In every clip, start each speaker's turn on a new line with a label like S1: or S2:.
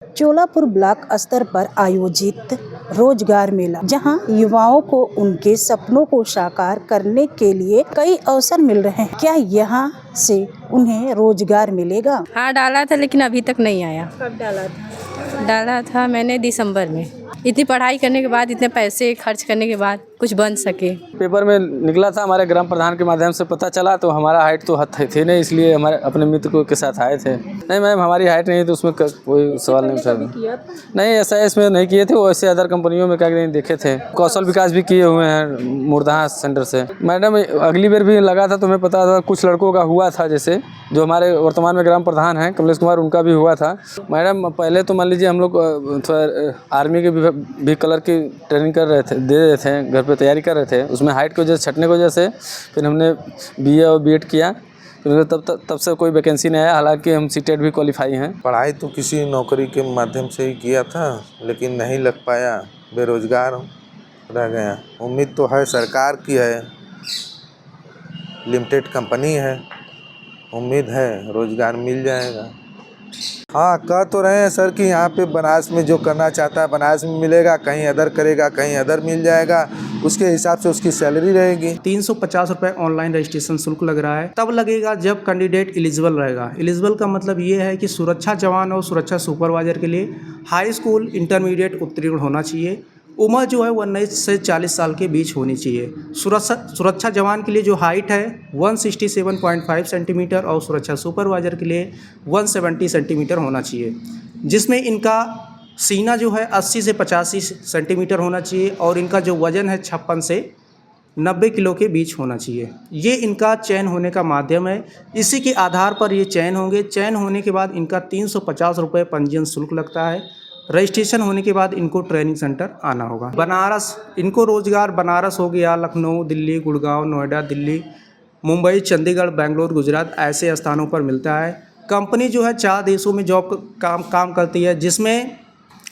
S1: Cholapur block स्तर पर आयोजित रोजगार मेला, जहां युवाओं को उनके सपनों को साकार करने के लिए कई अवसर मिल रहे हैं। क्या यहां से उन्हें रोजगार मिलेगा?
S2: हाँ, डाला था लेकिन अभी तक नहीं आया।
S1: कब डाला था?
S2: डाला था मैंने दिसंबर में। इतनी पढ़ाई करने के बाद, इतने पैसे खर्च करने के बाद कुछ बन सके।
S3: पेपर में निकला था, हमारे ग्राम प्रधान के माध्यम से पता चला, तो हमारा हाइट तो थे नहीं, इसलिए हमारे अपने मित्र को के साथ आए थे। नहीं मैम, हमारी हाइट नहीं है तो उसमें कोई सवाल नहीं उठा। नहीं, ऐसा इसमें नहीं किए थे, वो ऐसे अदर कंपनियों में क्या नहीं देखे थे। कौशल विकास भी किए हुए हैं मुर्दाहा सेंटर से। मैडम, अगली बार भी लगा था तो हमें पता था, कुछ लड़कों का हुआ था, जैसे जो हमारे वर्तमान में ग्राम प्रधान हैं कमलेश कुमार, उनका भी हुआ था। मैडम, पहले तो मान लीजिए हम लोग थोड़ा आर्मी के भी कलर की ट्रेनिंग कर रहे थे, दे रहे थे, घर पे तैयारी कर रहे थे। उसमें हाइट की वजह से, छटने की वजह से फिर हमने बीए और बीएड किया, फिर तब से कोई वैकेंसी नहीं आया। हालांकि हम सीटेट भी क्वालिफाई हैं।
S4: पढ़ाई तो किसी नौकरी के माध्यम से ही किया था, लेकिन नहीं लग पाया, बेरोजगार रह गया। उम्मीद तो है, सरकार की है, लिमिटेड कंपनी है, उम्मीद है रोजगार मिल जाएगा। हाँ, कह तो रहे हैं सर कि यहाँ पे बनारस में जो करना चाहता है बनारस में मिलेगा, कहीं अदर करेगा कहीं अदर मिल जाएगा, उसके हिसाब से उसकी सैलरी रहेगी।
S5: 350 रुपये ऑनलाइन रजिस्ट्रेशन शुल्क लग रहा है। तब लगेगा जब कैंडिडेट एलिजिबल रहेगा। एलिजिबल का मतलब ये है कि सुरक्षा जवान और सुरक्षा सुपरवाइजर के लिए हाई स्कूल इंटरमीडिएट उत्तीर्ण होना चाहिए। उम्र जो है 19 से 40 साल के बीच होनी चाहिए। सुरक्षा जवान के लिए जो हाइट है 167.5 सेंटीमीटर और सुरक्षा सुपरवाइजर के लिए 170 सेंटीमीटर होना चाहिए, जिसमें इनका सीना जो है 80 से 85 सेंटीमीटर होना चाहिए और इनका जो वज़न है 56 से 90 किलो के बीच होना चाहिए। ये इनका चयन होने का माध्यम है। इसी के आधार पर ये चयन होंगे। चयन होने के बाद इनका 350 रुपये पंजीयन शुल्क लगता है। रजिस्ट्रेशन होने के बाद इनको ट्रेनिंग सेंटर आना होगा। बनारस, इनको रोज़गार बनारस हो गया, लखनऊ, दिल्ली, गुड़गांव, नोएडा, दिल्ली, मुंबई, चंडीगढ़, बेंगलोर, गुजरात, ऐसे स्थानों पर मिलता है। कंपनी जो है 4 देशों में जॉब काम करती है, जिसमें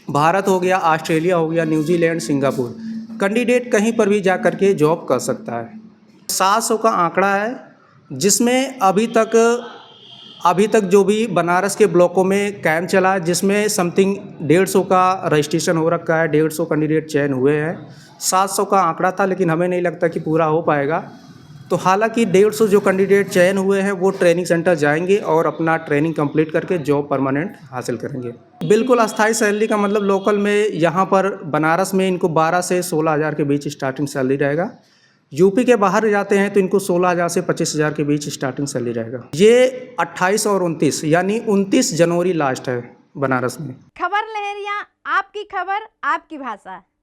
S5: भारत हो गया, ऑस्ट्रेलिया हो गया, न्यूजीलैंड, सिंगापुर। कैंडिडेट कहीं पर भी जा कर के जॉब कर सकता है। 700 का आंकड़ा है, जिसमें अभी तक जो भी बनारस के ब्लॉकों में कैंप चला है, जिसमें समथिंग 150 का रजिस्ट्रेशन हो रखा है, 150 कैंडिडेट चयन हुए हैं। 700 का आंकड़ा था, लेकिन हमें नहीं लगता कि पूरा हो पाएगा। तो हालांकि 150 जो कैंडिडेट चयन हुए हैं वो ट्रेनिंग सेंटर जाएंगे और अपना ट्रेनिंग कंप्लीट करके जॉब परमानेंट हासिल करेंगे। बिल्कुल अस्थाई सैलरी का मतलब लोकल में यहाँ पर बनारस में इनको 12 से 16 हज़ार के बीच स्टार्टिंग सैलरी रहेगा। यूपी के बाहर जाते हैं तो इनको 16,000 से 25,000 के बीच स्टार्टिंग सैलरी रहेगा। ये 28 और 29 यानी 29 जनवरी लास्ट है बनारस में।
S6: खबर लहरिया, आपकी खबर आपकी भाषा।